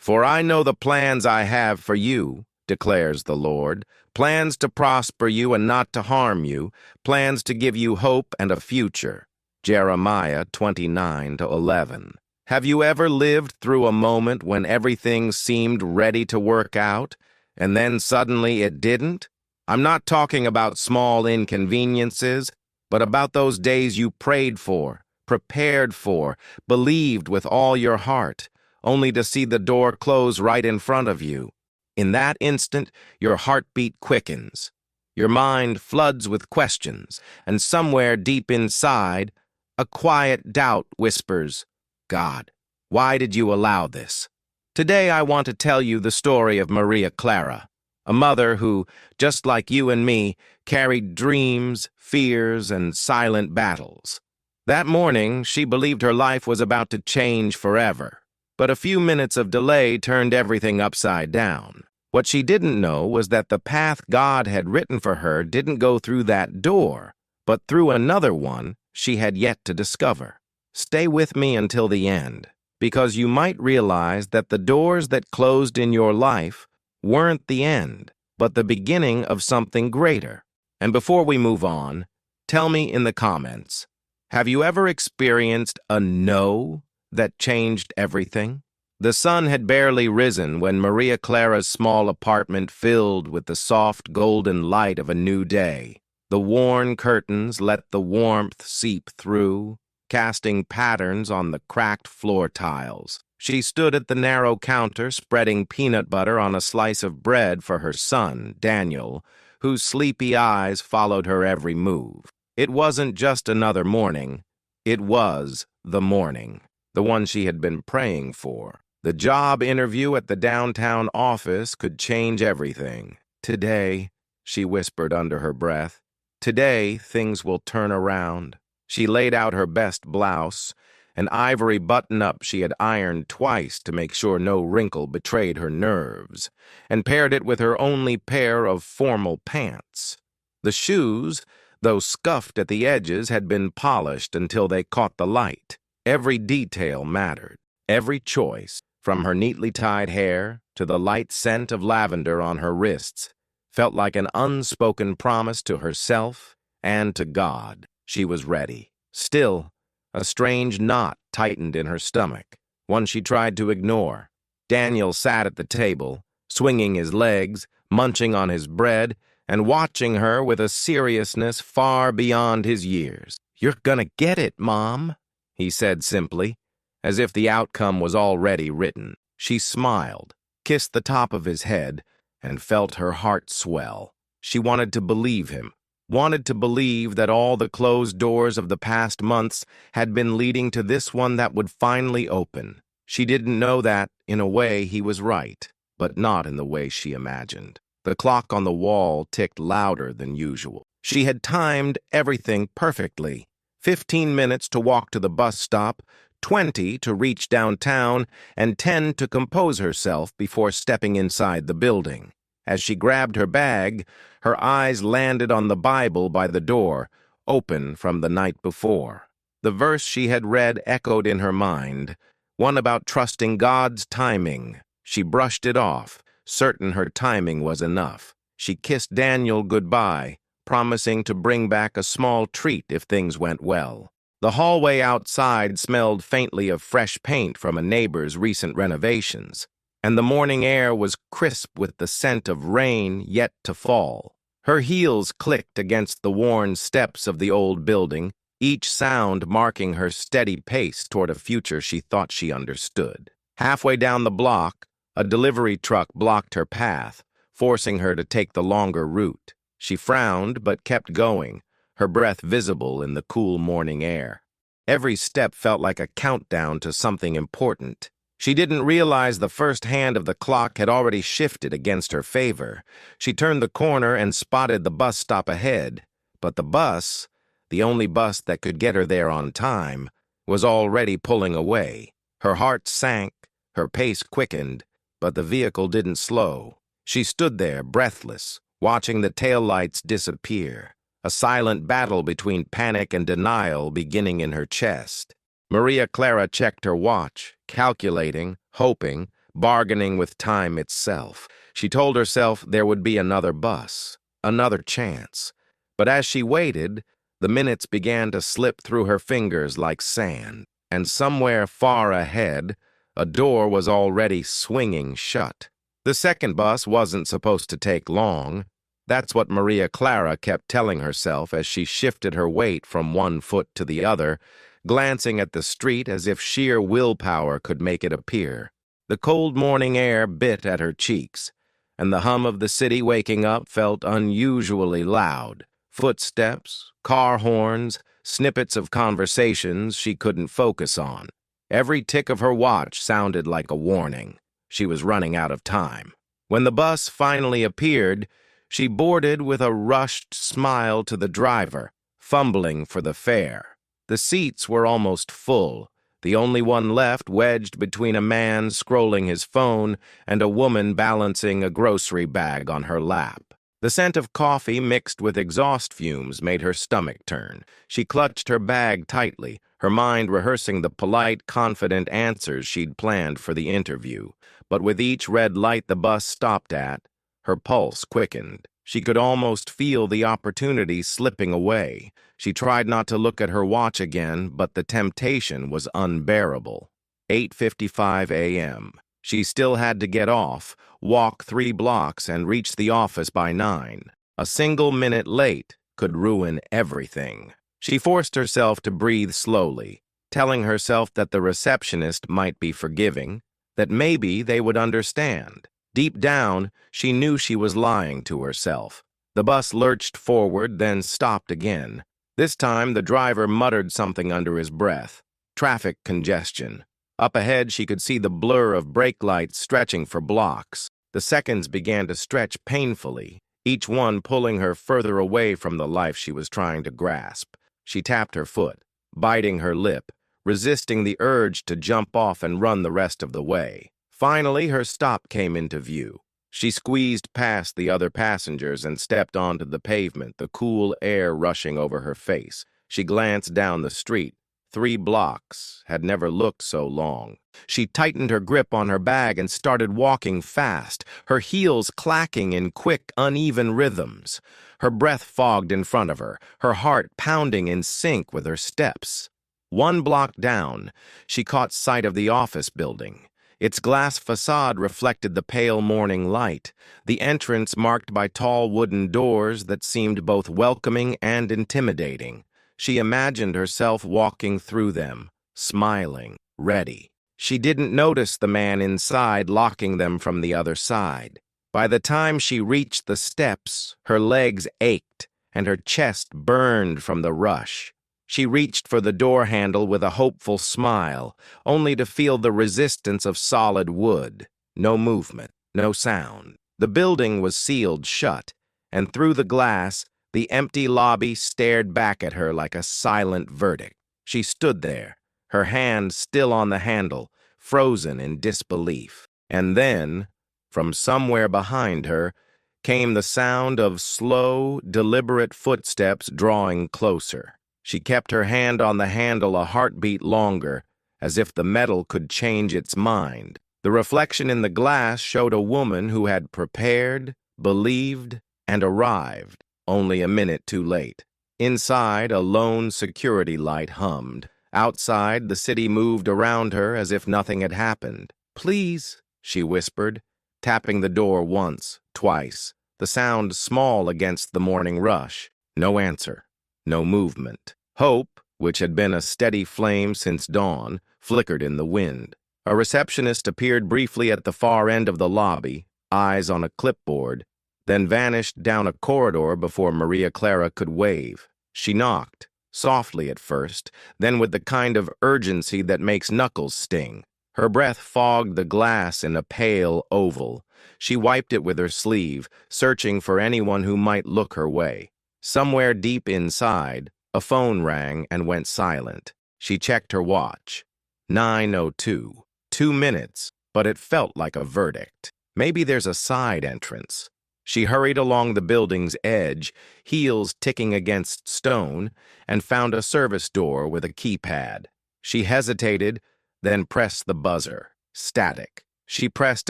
For I know the plans I have for you, declares the Lord, plans to prosper you and not to harm you, plans to give you hope and a future. Jeremiah 29:11. Have you ever lived through a moment when everything seemed ready to work out, and then suddenly it didn't? I'm not talking about small inconveniences, but about those days you prayed for, prepared for, believed with all your heart, only to see the door close right in front of you. In that instant, your heartbeat quickens. Your mind floods with questions, and somewhere deep inside, a quiet doubt whispers, God, why did you allow this? Today I want to tell you the story of Maria Clara, a mother who, just like you and me, carried dreams, fears, and silent battles. That morning, she believed her life was about to change forever, but a few minutes of delay turned everything upside down. What she didn't know was that the path God had written for her didn't go through that door, but through another one she had yet to discover. Stay with me until the end, because you might realize that the doors that closed in your life weren't the end, but the beginning of something greater. And before we move on, tell me in the comments, have you ever experienced a no that changed everything? The sun had barely risen when Maria Clara's small apartment filled with the soft golden light of a new day. The worn curtains let the warmth seep through, casting patterns on the cracked floor tiles. She stood at the narrow counter spreading peanut butter on a slice of bread for her son, Daniel, whose sleepy eyes followed her every move. It wasn't just another morning. It was the morning, the one she had been praying for. The job interview at the downtown office could change everything. Today, she whispered under her breath, today things will turn around. She laid out her best blouse, an ivory button-up she had ironed twice to make sure no wrinkle betrayed her nerves, and paired it with her only pair of formal pants. The shoes, though scuffed at the edges, had been polished until they caught the light. Every detail mattered. Every choice, from her neatly tied hair to the light scent of lavender on her wrists, felt like an unspoken promise to herself and to God. She was ready. Still, a strange knot tightened in her stomach, one she tried to ignore. Daniel sat at the table, swinging his legs, munching on his bread, and watching her with a seriousness far beyond his years. "You're gonna get it, Mom," he said simply, as if the outcome was already written. She smiled, kissed the top of his head, and felt her heart swell. She wanted to believe him, wanted to believe that all the closed doors of the past months had been leading to this one that would finally open. She didn't know that, in a way, he was right, but not in the way she imagined. The clock on the wall ticked louder than usual. She had timed everything perfectly. 15 minutes to walk to the bus stop, 20 to reach downtown, and 10 to compose herself before stepping inside the building. As she grabbed her bag, her eyes landed on the Bible by the door, open from the night before. The verse she had read echoed in her mind, one about trusting God's timing. She brushed it off, certain her timing was enough. She kissed Daniel goodbye, promising to bring back a small treat if things went well. The hallway outside smelled faintly of fresh paint from a neighbor's recent renovations, and the morning air was crisp with the scent of rain yet to fall. Her heels clicked against the worn steps of the old building, each sound marking her steady pace toward a future she thought she understood. Halfway down the block, a delivery truck blocked her path, forcing her to take the longer route. She frowned but kept going, her breath visible in the cool morning air. Every step felt like a countdown to something important. She didn't realize the first hand of the clock had already shifted against her favor. She turned the corner and spotted the bus stop ahead. But the bus, the only bus that could get her there on time, was already pulling away. Her heart sank, her pace quickened, but the vehicle didn't slow. She stood there, breathless, watching the taillights disappear, a silent battle between panic and denial beginning in her chest. Maria Clara checked her watch, calculating, hoping, bargaining with time itself. She told herself there would be another bus, another chance. But as she waited, the minutes began to slip through her fingers like sand, and somewhere far ahead, a door was already swinging shut. The second bus wasn't supposed to take long. That's what Maria Clara kept telling herself as she shifted her weight from one foot to the other, glancing at the street as if sheer willpower could make it appear. The cold morning air bit at her cheeks, and the hum of the city waking up felt unusually loud. Footsteps, car horns, snippets of conversations she couldn't focus on. Every tick of her watch sounded like a warning. She was running out of time. When the bus finally appeared, she boarded with a rushed smile to the driver, fumbling for the fare. The seats were almost full, the only one left wedged between a man scrolling his phone and a woman balancing a grocery bag on her lap. The scent of coffee mixed with exhaust fumes made her stomach turn. She clutched her bag tightly, her mind rehearsing the polite, confident answers she'd planned for the interview. But with each red light the bus stopped at, her pulse quickened. She could almost feel the opportunity slipping away. She tried not to look at her watch again, but the temptation was unbearable. 8:55 a.m. She still had to get off, walk 3 blocks, and reach the office by 9. A single minute late could ruin everything. She forced herself to breathe slowly, telling herself that the receptionist might be forgiving, that maybe they would understand. Deep down, she knew she was lying to herself. The bus lurched forward, then stopped again. This time, the driver muttered something under his breath. Traffic congestion. Up ahead, she could see the blur of brake lights stretching for blocks. The seconds began to stretch painfully, each one pulling her further away from the life she was trying to grasp. She tapped her foot, biting her lip, resisting the urge to jump off and run the rest of the way. Finally, her stop came into view. She squeezed past the other passengers and stepped onto the pavement, the cool air rushing over her face. She glanced down the street. 3 blocks had never looked so long. She tightened her grip on her bag and started walking fast, her heels clacking in quick, uneven rhythms. Her breath fogged in front of her, her heart pounding in sync with her steps. 1 block down, she caught sight of the office building. Its glass facade reflected the pale morning light, the entrance marked by tall wooden doors that seemed both welcoming and intimidating. She imagined herself walking through them, smiling, ready. She didn't notice the man inside locking them from the other side. By the time she reached the steps, her legs ached and her chest burned from the rush. She reached for the door handle with a hopeful smile, only to feel the resistance of solid wood. No movement, no sound. The building was sealed shut, and through the glass, the empty lobby stared back at her like a silent verdict. She stood there, her hand still on the handle, frozen in disbelief. And then, from somewhere behind her, came the sound of slow, deliberate footsteps drawing closer. She kept her hand on the handle a heartbeat longer, as if the metal could change its mind. The reflection in the glass showed a woman who had prepared, believed, and arrived, only a minute too late. Inside, a lone security light hummed. Outside, the city moved around her as if nothing had happened. "Please," she whispered, tapping the door once, twice, the sound small against the morning rush. No answer. No movement. Hope, which had been a steady flame since dawn, flickered in the wind. A receptionist appeared briefly at the far end of the lobby, eyes on a clipboard, then vanished down a corridor before Maria Clara could wave. She knocked, softly at first, then with the kind of urgency that makes knuckles sting. Her breath fogged the glass in a pale oval. She wiped it with her sleeve, searching for anyone who might look her way. Somewhere deep inside, a phone rang and went silent. She checked her watch. 9:02. 2 minutes, but it felt like a verdict. Maybe there's a side entrance. She hurried along the building's edge, heels ticking against stone, and found a service door with a keypad. She hesitated, then pressed the buzzer. Static. She pressed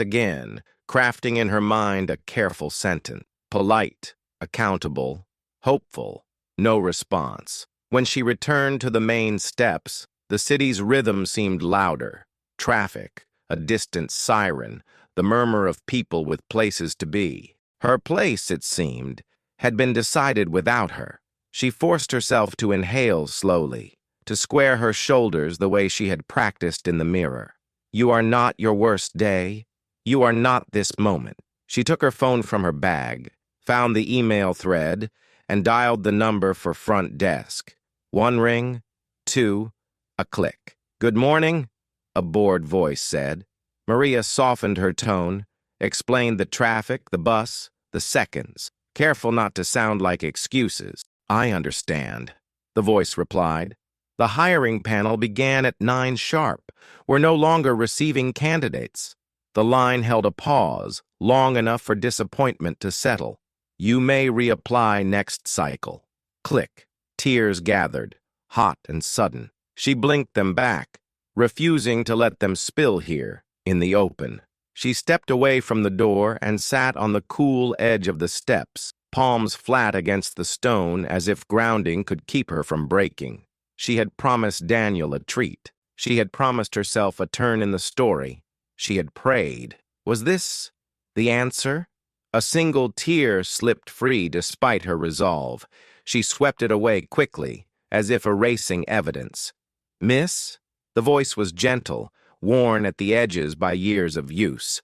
again, crafting in her mind a careful sentence. Polite, accountable, hopeful. No response. When she returned to the main steps, the city's rhythm seemed louder. Traffic, a distant siren, the murmur of people with places to be. Her place, it seemed, had been decided without her. She forced herself to inhale slowly, to square her shoulders the way she had practiced in the mirror. You are not your worst day. You are not this moment. She took her phone from her bag, found the email thread, and dialed the number for front desk. 1 ring, 2, a click. Good morning, a bored voice said. Maria softened her tone, explained the traffic, the bus, the seconds, careful not to sound like excuses. I understand, the voice replied. The hiring panel began at 9 sharp. We're no longer receiving candidates. The line held a pause, long enough for disappointment to settle. You may reapply next cycle. Click. Tears gathered, hot and sudden. She blinked them back, refusing to let them spill here, in the open. She stepped away from the door and sat on the cool edge of the steps, palms flat against the stone as if grounding could keep her from breaking. She had promised Daniel a treat. She had promised herself a turn in the story. She had prayed. Was this the answer? A single tear slipped free despite her resolve. She swept it away quickly, as if erasing evidence. Miss? The voice was gentle, worn at the edges by years of use.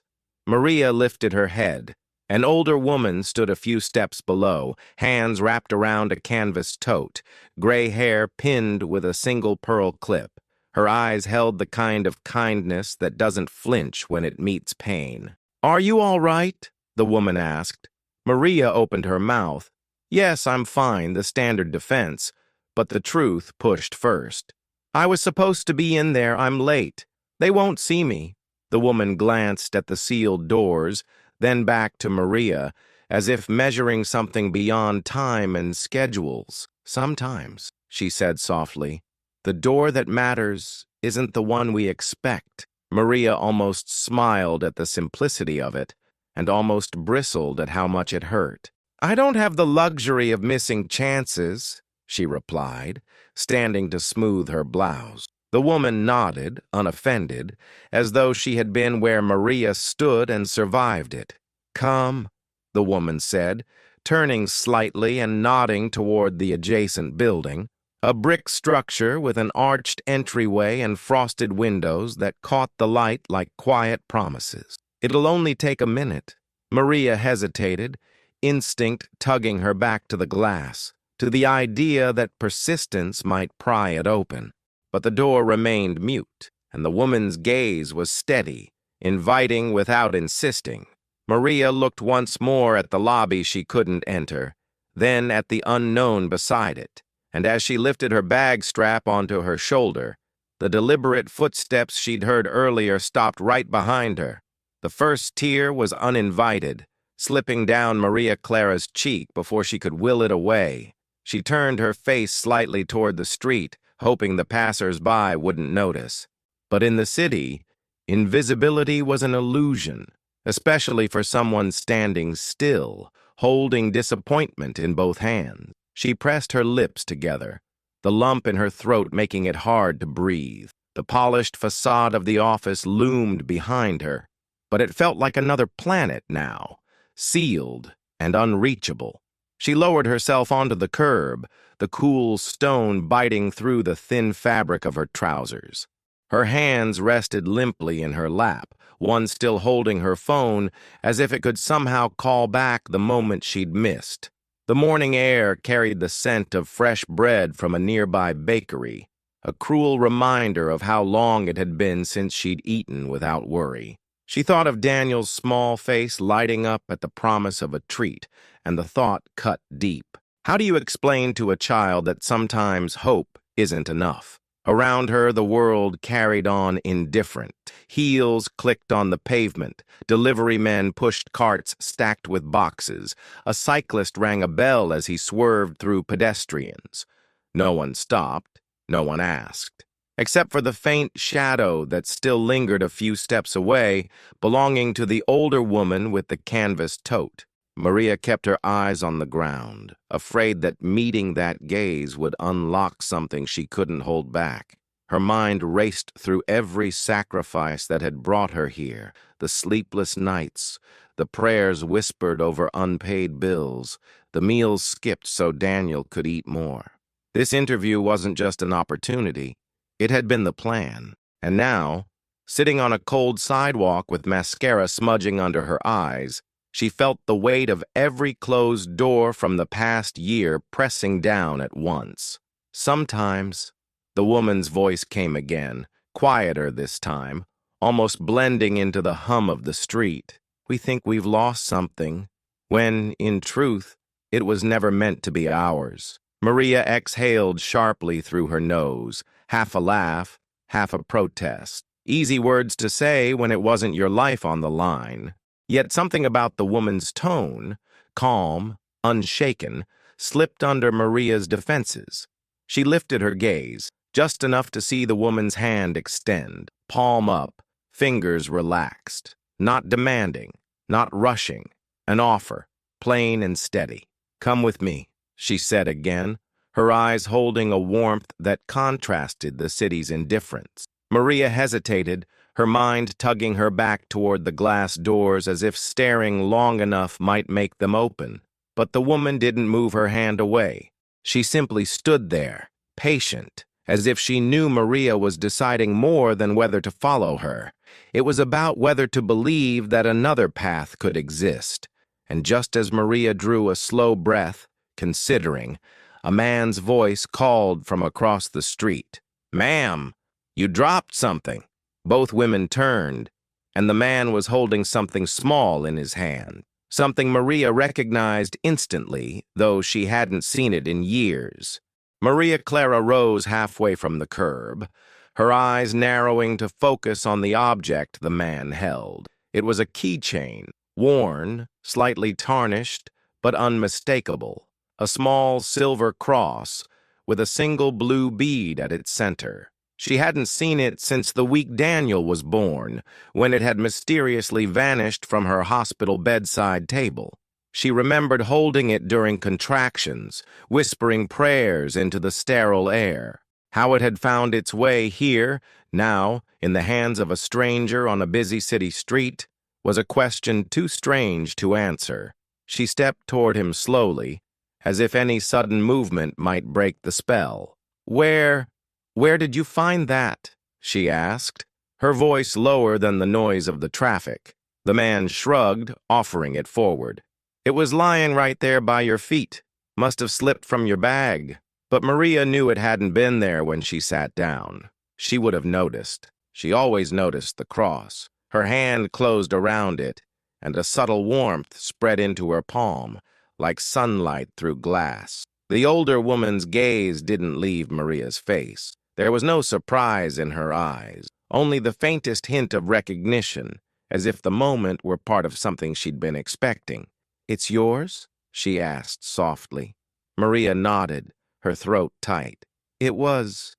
Maria lifted her head. An older woman stood a few steps below, hands wrapped around a canvas tote, gray hair pinned with a single pearl clip. Her eyes held the kind of kindness that doesn't flinch when it meets pain. Are you all right? The woman asked. Maria opened her mouth. Yes, I'm fine, the standard defense, but the truth pushed first. I was supposed to be in there, I'm late. They won't see me. The woman glanced at the sealed doors, then back to Maria, as if measuring something beyond time and schedules. Sometimes, she said softly, the door that matters isn't the one we expect. Maria almost smiled at the simplicity of it, and almost bristled at how much it hurt. I don't have the luxury of missing chances, she replied, standing to smooth her blouse. The woman nodded, unoffended, as though she had been where Maria stood and survived it. Come, the woman said, turning slightly and nodding toward the adjacent building, a brick structure with an arched entryway and frosted windows that caught the light like quiet promises. It'll only take a minute. Maria hesitated, instinct tugging her back to the glass, to the idea that persistence might pry it open. But the door remained mute, and the woman's gaze was steady, inviting without insisting. Maria looked once more at the lobby she couldn't enter, then at the unknown beside it, and as she lifted her bag strap onto her shoulder, the deliberate footsteps she'd heard earlier stopped right behind her. The first tear was uninvited, slipping down Maria Clara's cheek before she could will it away. She turned her face slightly toward the street, hoping the passers-by wouldn't notice. But in the city, invisibility was an illusion, especially for someone standing still, holding disappointment in both hands. She pressed her lips together, the lump in her throat making it hard to breathe. The polished facade of the office loomed behind her, but it felt like another planet now, sealed and unreachable. She lowered herself onto the curb, the cool stone biting through the thin fabric of her trousers. Her hands rested limply in her lap, one still holding her phone as if it could somehow call back the moment she'd missed. The morning air carried the scent of fresh bread from a nearby bakery, a cruel reminder of how long it had been since she'd eaten without worry. She thought of Daniel's small face lighting up at the promise of a treat, and the thought cut deep. How do you explain to a child that sometimes hope isn't enough? Around her, the world carried on indifferent. Heels clicked on the pavement. Delivery men pushed carts stacked with boxes. A cyclist rang a bell as he swerved through pedestrians. No one stopped. No one asked. except for the faint shadow that still lingered a few steps away, belonging to the older woman with the canvas tote. Maria kept her eyes on the ground, afraid that meeting that gaze would unlock something she couldn't hold back. Her mind raced through every sacrifice that had brought her here, the sleepless nights, the prayers whispered over unpaid bills, the meals skipped so Daniel could eat more. This interview wasn't just an opportunity. It had been the plan. And now, sitting on a cold sidewalk with mascara smudging under her eyes, she felt the weight of every closed door from the past year pressing down at once. Sometimes, the woman's voice came again, quieter this time, almost blending into the hum of the street. We think we've lost something, when, in truth, it was never meant to be ours. Maria exhaled sharply through her nose, half a laugh, half a protest. Easy words to say when it wasn't your life on the line. Yet something about the woman's tone, calm, unshaken, slipped under Maria's defenses. She lifted her gaze, just enough to see the woman's hand extend, palm up, fingers relaxed, not demanding, not rushing, an offer, plain and steady. "Come with me," she said again, her eyes holding a warmth that contrasted the city's indifference. Maria hesitated, her mind tugging her back toward the glass doors as if staring long enough might make them open. But the woman didn't move her hand away. She simply stood there, patient, as if she knew Maria was deciding more than whether to follow her. It was about whether to believe that another path could exist. And just as Maria drew a slow breath, considering, a man's voice called from across the street. "Ma'am, you dropped something." Both women turned, and the man was holding something small in his hand, something Maria recognized instantly, though she hadn't seen it in years. Maria Clara rose halfway from the curb, her eyes narrowing to focus on the object the man held. It was a keychain, worn, slightly tarnished, but unmistakable, a small silver cross with a single blue bead at its center. She hadn't seen it since the week Daniel was born, when it had mysteriously vanished from her hospital bedside table. She remembered holding it during contractions, whispering prayers into the sterile air. How it had found its way here, now, in the hands of a stranger on a busy city street, was a question too strange to answer. She stepped toward him slowly, as if any sudden movement might break the spell. Where did you find that?" she asked, her voice lower than the noise of the traffic. The man shrugged, offering it forward. "It was lying right there by your feet. Must have slipped from your bag." But Maria knew it hadn't been there when she sat down. She would have noticed. She always noticed the cross. Her hand closed around it, and a subtle warmth spread into her palm, like sunlight through glass. The older woman's gaze didn't leave Maria's face. There was no surprise in her eyes, only the faintest hint of recognition, as if the moment were part of something she'd been expecting. "It's yours?" she asked softly. Maria nodded, her throat tight. It was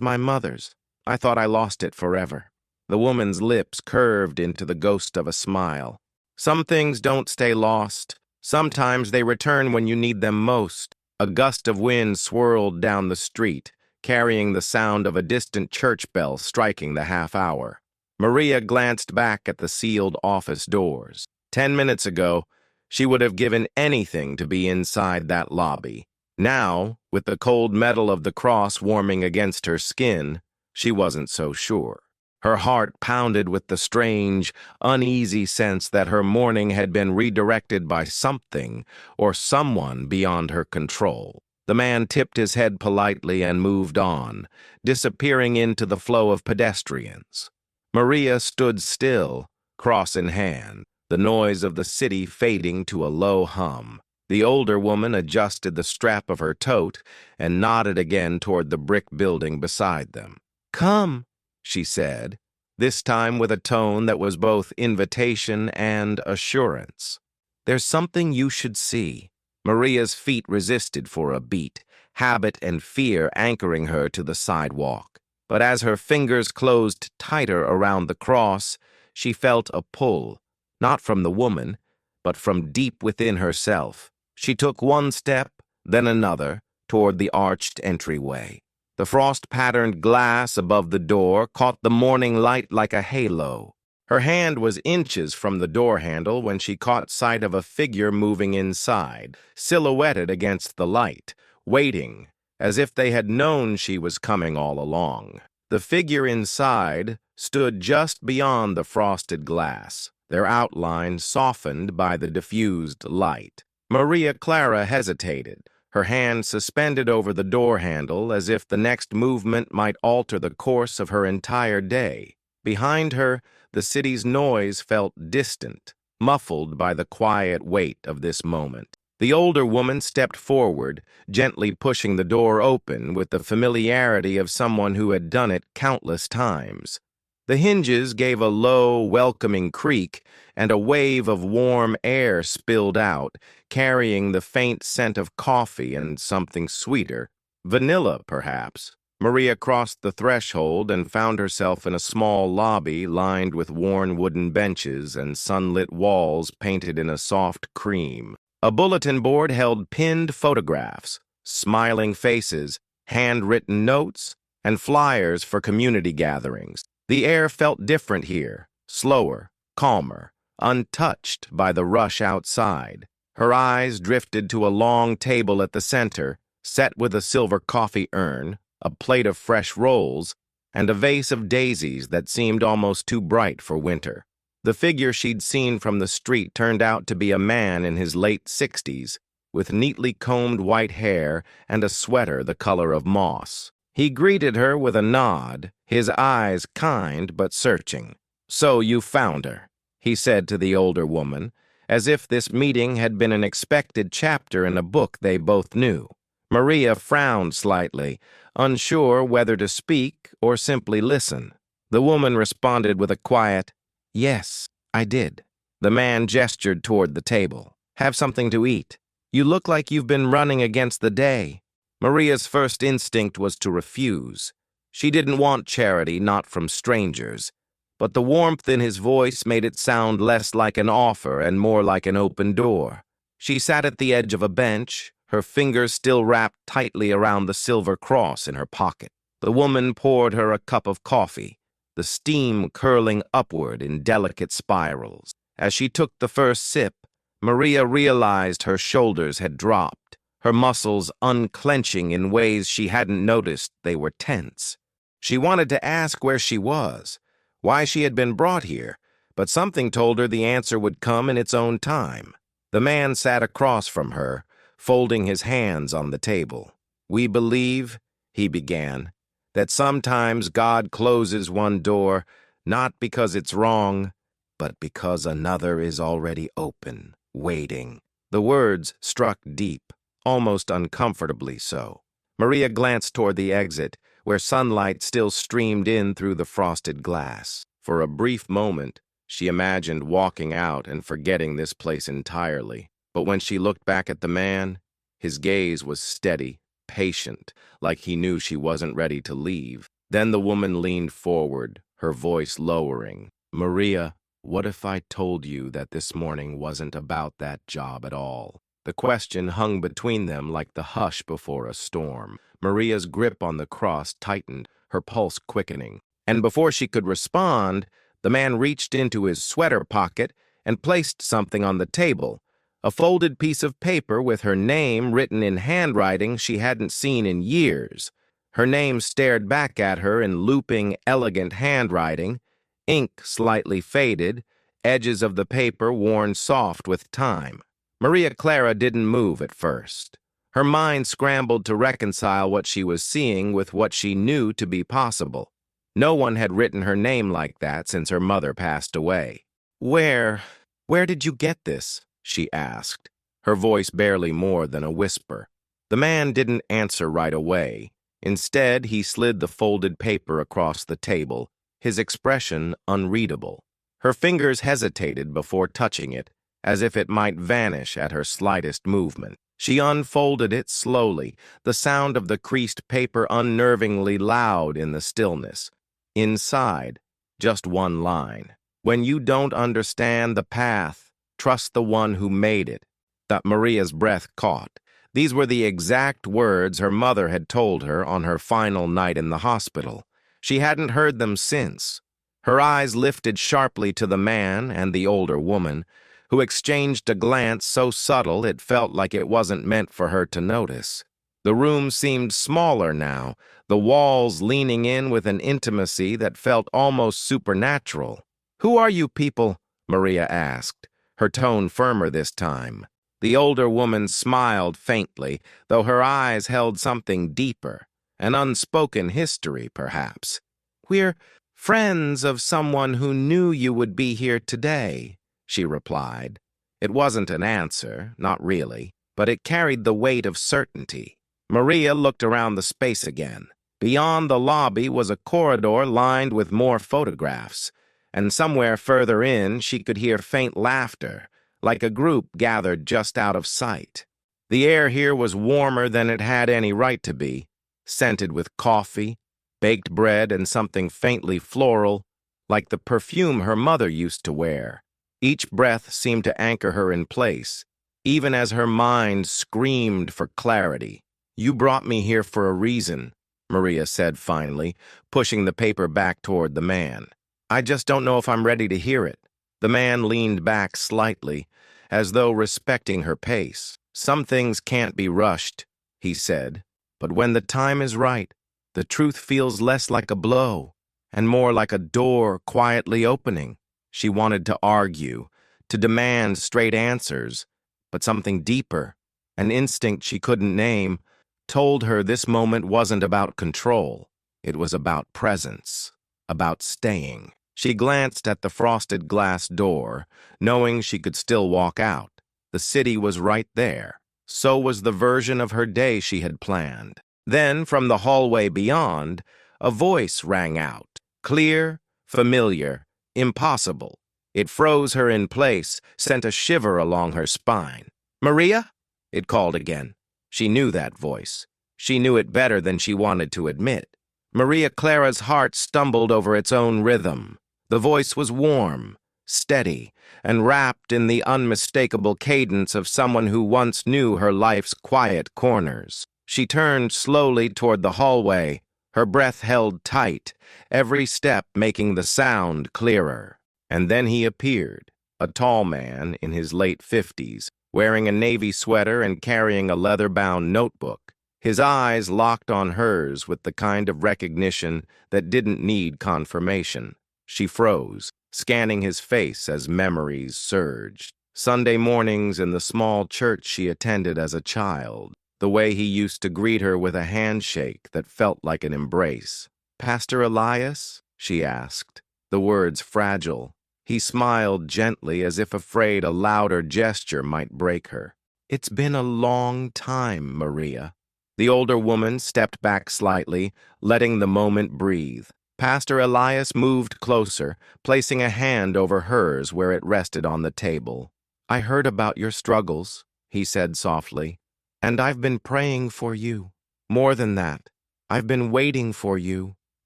my mother's. I thought I lost it forever." The woman's lips curved into the ghost of a smile. "Some things don't stay lost. Sometimes they return when you need them most." A gust of wind swirled down the street, carrying the sound of a distant church bell striking the half-hour. Maria glanced back at the sealed office doors. 10 minutes ago, she would have given anything to be inside that lobby. Now, with the cold metal of the cross warming against her skin, she wasn't so sure. Her heart pounded with the strange, uneasy sense that her morning had been redirected by something or someone beyond her control. The man tipped his head politely and moved on, disappearing into the flow of pedestrians. Maria stood still, cross in hand, the noise of the city fading to a low hum. The older woman adjusted the strap of her tote and nodded again toward the brick building beside them. "Come," she said, this time with a tone that was both invitation and assurance. "There's something you should see." Maria's feet resisted for a beat, habit and fear anchoring her to the sidewalk. But as her fingers closed tighter around the cross, she felt a pull, not from the woman, but from deep within herself. She took one step, then another, toward the arched entryway. The frost-patterned glass above the door caught the morning light like a halo. Her hand was inches from the door handle when she caught sight of a figure moving inside, silhouetted against the light, waiting, as if they had known she was coming all along. The figure inside stood just beyond the frosted glass, their outline softened by the diffused light. Maria Clara hesitated, her hand suspended over the door handle as if the next movement might alter the course of her entire day. Behind her, the city's noise felt distant, muffled by the quiet weight of this moment. The older woman stepped forward, gently pushing the door open with the familiarity of someone who had done it countless times. The hinges gave a low, welcoming creak, and a wave of warm air spilled out, carrying the faint scent of coffee and something sweeter, vanilla, perhaps. Maria crossed the threshold and found herself in a small lobby lined with worn wooden benches and sunlit walls painted in a soft cream. A bulletin board held pinned photographs, smiling faces, handwritten notes, and flyers for community gatherings. The air felt different here, slower, calmer, untouched by the rush outside. Her eyes drifted to a long table at the center, set with a silver coffee urn, a plate of fresh rolls, and a vase of daisies that seemed almost too bright for winter. The figure she'd seen from the street turned out to be a man in his late 60s, with neatly combed white hair and a sweater the color of moss. He greeted her with a nod, his eyes kind but searching. "So you found her," he said to the older woman, as if this meeting had been an expected chapter in a book they both knew. Maria frowned slightly, unsure whether to speak or simply listen. The woman responded with a quiet, "Yes, I did." The man gestured toward the table. "Have something to eat. You look like you've been running against the day." Maria's first instinct was to refuse. She didn't want charity, not from strangers, but the warmth in his voice made it sound less like an offer and more like an open door. She sat at the edge of a bench, her fingers still wrapped tightly around the silver cross in her pocket. The woman poured her a cup of coffee, the steam curling upward in delicate spirals. As she took the first sip, Maria realized her shoulders had dropped, her muscles unclenching in ways she hadn't noticed they were tense. She wanted to ask where she was, why she had been brought here, but something told her the answer would come in its own time. The man sat across from her, folding his hands on the table. "We believe," he began, "that sometimes God closes one door, not because it's wrong, but because another is already open, waiting." The words struck deep, almost uncomfortably so. Maria glanced toward the exit, where sunlight still streamed in through the frosted glass. For a brief moment, she imagined walking out and forgetting this place entirely. But when she looked back at the man, his gaze was steady, patient, like he knew she wasn't ready to leave. Then the woman leaned forward, her voice lowering. "Maria, what if I told you that this morning wasn't about that job at all?" The question hung between them like the hush before a storm. Maria's grip on the cross tightened, her pulse quickening. And before she could respond, the man reached into his sweater pocket and placed something on the table, a folded piece of paper with her name written in handwriting she hadn't seen in years. Her name stared back at her in looping, elegant handwriting, ink slightly faded, edges of the paper worn soft with time. Maria Clara didn't move at first. Her mind scrambled to reconcile what she was seeing with what she knew to be possible. No one had written her name like that since her mother passed away. Where did you get this?" she asked, her voice barely more than a whisper. The man didn't answer right away. Instead, he slid the folded paper across the table, his expression unreadable. Her fingers hesitated before touching it, as if it might vanish at her slightest movement. She unfolded it slowly, the sound of the creased paper unnervingly loud in the stillness. Inside, just one line. When you don't understand the path, trust the one who made it. That Maria's breath caught. These were the exact words her mother had told her on her final night in the hospital. She hadn't heard them since. Her eyes lifted sharply to the man and the older woman, who exchanged a glance so subtle it felt like it wasn't meant for her to notice. The room seemed smaller now, the walls leaning in with an intimacy that felt almost supernatural. "Who are you people?" Maria asked, her tone firmer this time. The older woman smiled faintly, though her eyes held something deeper, an unspoken history, perhaps. "We're friends of someone who knew you would be here today," she replied. It wasn't an answer, not really, but it carried the weight of certainty. Maria looked around the space again. Beyond the lobby was a corridor lined with more photographs, and somewhere further in she could hear faint laughter, like a group gathered just out of sight. The air here was warmer than it had any right to be, scented with coffee, baked bread, and something faintly floral, like the perfume her mother used to wear. Each breath seemed to anchor her in place, even as her mind screamed for clarity. "You brought me here for a reason," Maria said finally, pushing the paper back toward the man. "I just don't know if I'm ready to hear it." The man leaned back slightly, as though respecting her pace. "Some things can't be rushed," he said, "but when the time is right, the truth feels less like a blow and more like a door quietly opening." She wanted to argue, to demand straight answers, but something deeper, an instinct she couldn't name, told her this moment wasn't about control. It was about presence, about staying. She glanced at the frosted glass door, knowing she could still walk out. The city was right there. So was the version of her day she had planned. Then, from the hallway beyond, a voice rang out. Clear, familiar, impossible. It froze her in place, sent a shiver along her spine. "Maria?" it called again. She knew that voice. She knew it better than she wanted to admit. Maria Clara's heart stumbled over its own rhythm. The voice was warm, steady, and wrapped in the unmistakable cadence of someone who once knew her life's quiet corners. She turned slowly toward the hallway, her breath held tight, every step making the sound clearer. And then he appeared, a tall man in his late 50s, wearing a navy sweater and carrying a leather-bound notebook. His eyes locked on hers with the kind of recognition that didn't need confirmation. She froze, scanning his face as memories surged. Sunday mornings in the small church she attended as a child, the way he used to greet her with a handshake that felt like an embrace. "Pastor Elias?" she asked, the words fragile. He smiled gently, as if afraid a louder gesture might break her. "It's been a long time, Maria." The older woman stepped back slightly, letting the moment breathe. Pastor Elias moved closer, placing a hand over hers where it rested on the table. "I heard about your struggles," he said softly, "and I've been praying for you. More than that, I've been waiting for you."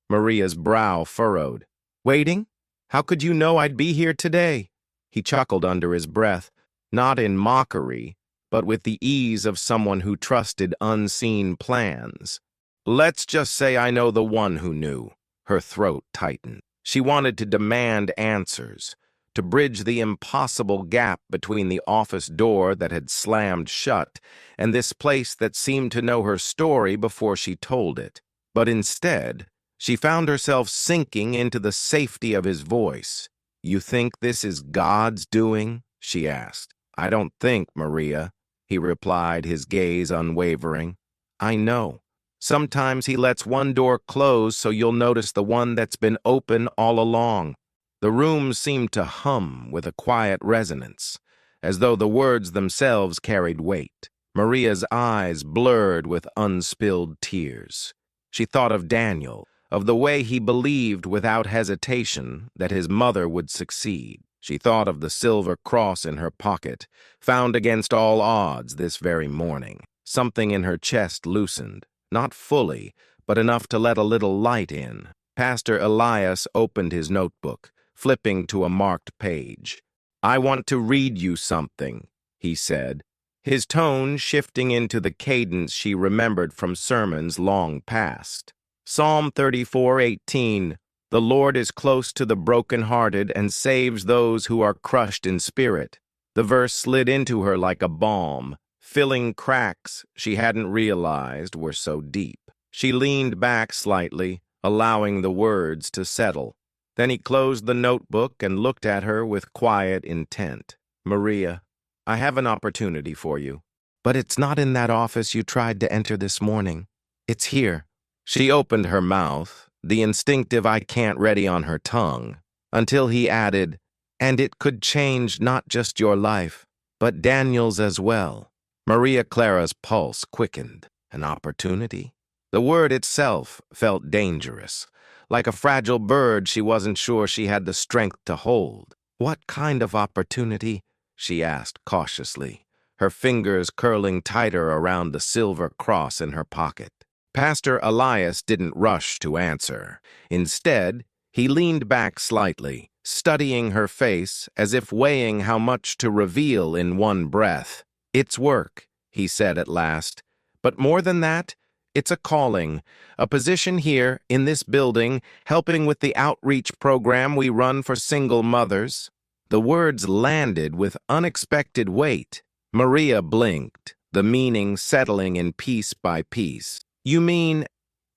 Maria's brow furrowed. "Waiting? How could you know I'd be here today?" He chuckled under his breath, not in mockery, but with the ease of someone who trusted unseen plans. "Let's just say I know the one who knew." Her throat tightened. She wanted to demand answers, to bridge the impossible gap between the office door that had slammed shut and this place that seemed to know her story before she told it. But instead, she found herself sinking into the safety of his voice. "You think this is God's doing?" she asked. "I don't think, Maria," he replied, his gaze unwavering. "I know. Sometimes he lets one door close so you'll notice the one that's been open all along." The room seemed to hum with a quiet resonance, as though the words themselves carried weight. Maria's eyes blurred with unspilled tears. She thought of Daniel, of the way he believed without hesitation that his mother would succeed. She thought of the silver cross in her pocket, found against all odds this very morning. Something in her chest loosened, not fully, but enough to let a little light in. Pastor Elias opened his notebook, flipping to a marked page. "I want to read you something," he said, his tone shifting into the cadence she remembered from sermons long past. Psalm 34:18, "The Lord is close to the brokenhearted and saves those who are crushed in spirit." The verse slid into her like a balm, filling cracks she hadn't realized were so deep. She leaned back slightly, allowing the words to settle. Then he closed the notebook and looked at her with quiet intent. "Maria, I have an opportunity for you. But it's not in that office you tried to enter this morning. It's here." She opened her mouth, the instinctive "I can't" ready on her tongue, until he added, "And it could change not just your life, but Daniel's as well." Maria Clara's pulse quickened. An opportunity? The word itself felt dangerous. Like a fragile bird she wasn't sure she had the strength to hold. "What kind of opportunity?" she asked cautiously, her fingers curling tighter around the silver cross in her pocket. Pastor Elias didn't rush to answer. Instead, he leaned back slightly, studying her face as if weighing how much to reveal in one breath. "It's work," he said at last. "But more than that, it's a calling, a position here, in this building, helping with the outreach program we run for single mothers." The words landed with unexpected weight. Maria blinked, the meaning settling in piece by piece. "You mean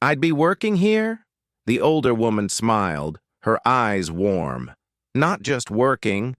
I'd be working here?" The older woman smiled, her eyes warm. "Not just working,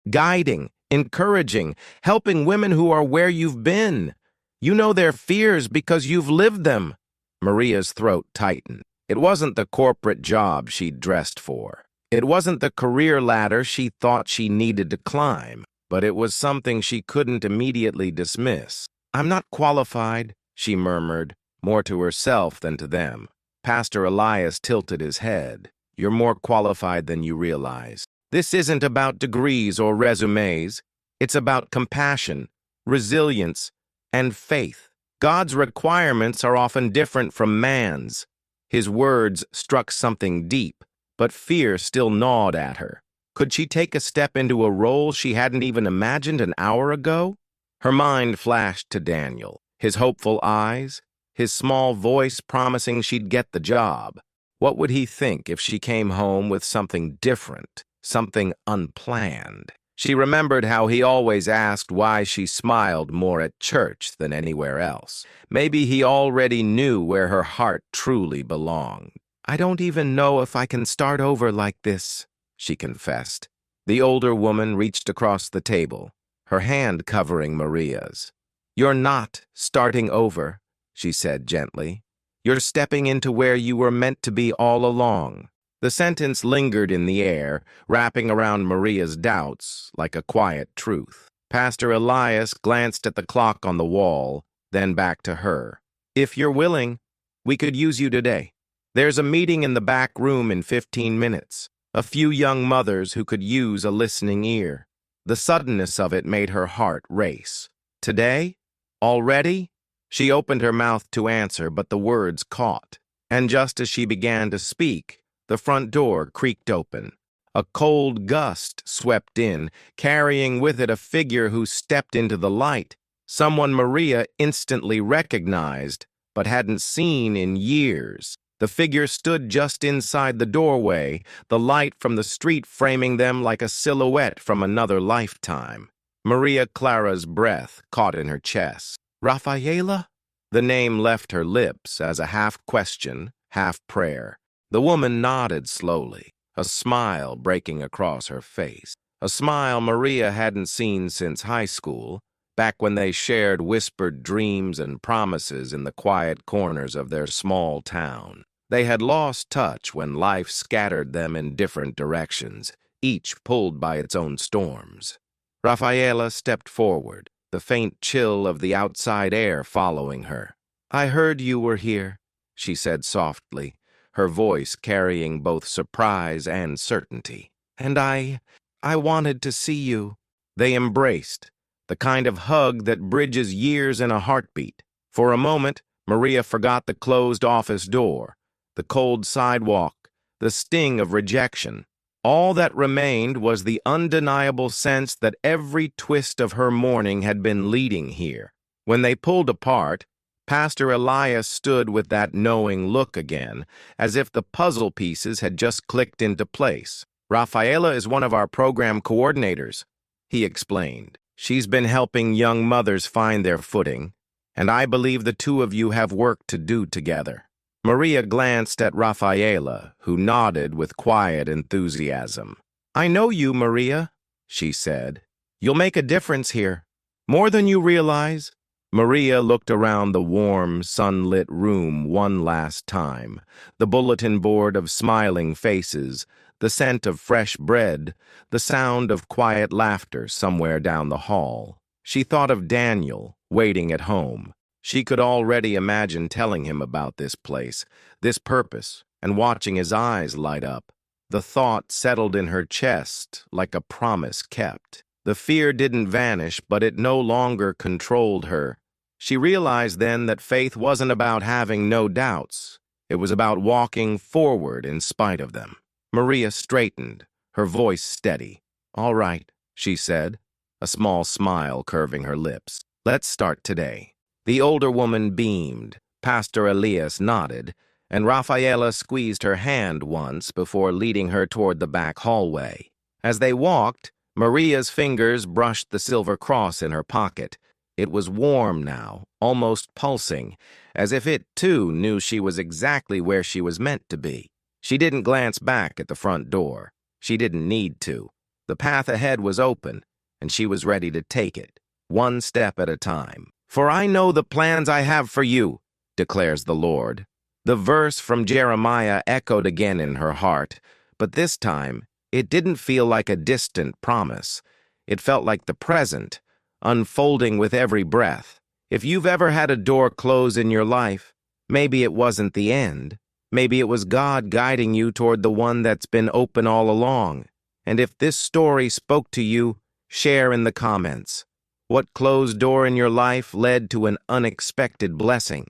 guiding, encouraging, helping women who are where you've been. You know their fears because you've lived them." Maria's throat tightened. It wasn't the corporate job she'd dressed for. It wasn't the career ladder she thought she needed to climb, but it was something she couldn't immediately dismiss. "I'm not qualified," she murmured, more to herself than to them. Pastor Elias tilted his head. "You're more qualified than you realize. This isn't about degrees or resumes. It's about compassion, resilience, and faith. God's requirements are often different from man's." His words struck something deep, but fear still gnawed at her. Could she take a step into a role she hadn't even imagined an hour ago? Her mind flashed to Daniel, his hopeful eyes, his small voice promising she'd get the job. What would he think if she came home with something different, something unplanned? She remembered how he always asked why she smiled more at church than anywhere else. Maybe he already knew where her heart truly belonged. "I don't even know if I can start over like this," she confessed. The older woman reached across the table, her hand covering Maria's. "You're not starting over," she said gently. "You're stepping into where you were meant to be all along." The sentence lingered in the air, wrapping around Maria's doubts like a quiet truth. Pastor Elias glanced at the clock on the wall, then back to her. "If you're willing, we could use you today. There's a meeting in the back room in 15 minutes. A few young mothers who could use a listening ear." The suddenness of it made her heart race. "Today? Already?" She opened her mouth to answer, but the words caught. And just as she began to speak, the front door creaked open. A cold gust swept in, carrying with it a figure who stepped into the light, someone Maria instantly recognized, but hadn't seen in years. The figure stood just inside the doorway, the light from the street framing them like a silhouette from another lifetime. Maria Clara's breath caught in her chest. "Rafaela?" The name left her lips as a half-question, half-prayer. The woman nodded slowly, a smile breaking across her face. A smile Maria hadn't seen since high school, back when they shared whispered dreams and promises in the quiet corners of their small town. They had lost touch when life scattered them in different directions, each pulled by its own storms. Rafaela stepped forward, the faint chill of the outside air following her. "I heard you were here," she said softly, her voice carrying both surprise and certainty. "And I I wanted to see you." They embraced, the kind of hug that bridges years in a heartbeat. For a moment, Maria forgot the closed office door, the cold sidewalk, the sting of rejection. All that remained was the undeniable sense that every twist of her morning had been leading here. When they pulled apart, Pastor Elias stood with that knowing look again, as if the puzzle pieces had just clicked into place. "Rafaela is one of our program coordinators," he explained. "She's been helping young mothers find their footing, and I believe the two of you have work to do together." Maria glanced at Rafaela, who nodded with quiet enthusiasm. "I know you, Maria," she said. "You'll make a difference here, more than you realize." Maria looked around the warm, sunlit room one last time, the bulletin board of smiling faces, the scent of fresh bread, the sound of quiet laughter somewhere down the hall. She thought of Daniel, waiting at home. She could already imagine telling him about this place, this purpose, and watching his eyes light up. The thought settled in her chest like a promise kept. The fear didn't vanish, but it no longer controlled her. She realized then that faith wasn't about having no doubts. It was about walking forward in spite of them. Maria straightened, her voice steady. "All right," she said, a small smile curving her lips. "Let's start today." The older woman beamed, Pastor Elias nodded, and Rafaela squeezed her hand once before leading her toward the back hallway. As they walked, Maria's fingers brushed the silver cross in her pocket. It was warm now, almost pulsing, as if it, too, knew she was exactly where she was meant to be. She didn't glance back at the front door. She didn't need to. The path ahead was open, and she was ready to take it, one step at a time. "For I know the plans I have for you," declares the Lord. The verse from Jeremiah echoed again in her heart, but this time it didn't feel like a distant promise. It felt like the present, unfolding with every breath. If you've ever had a door close in your life, maybe it wasn't the end. Maybe it was God guiding you toward the one that's been open all along. And if this story spoke to you, share in the comments. What closed door in your life led to an unexpected blessing?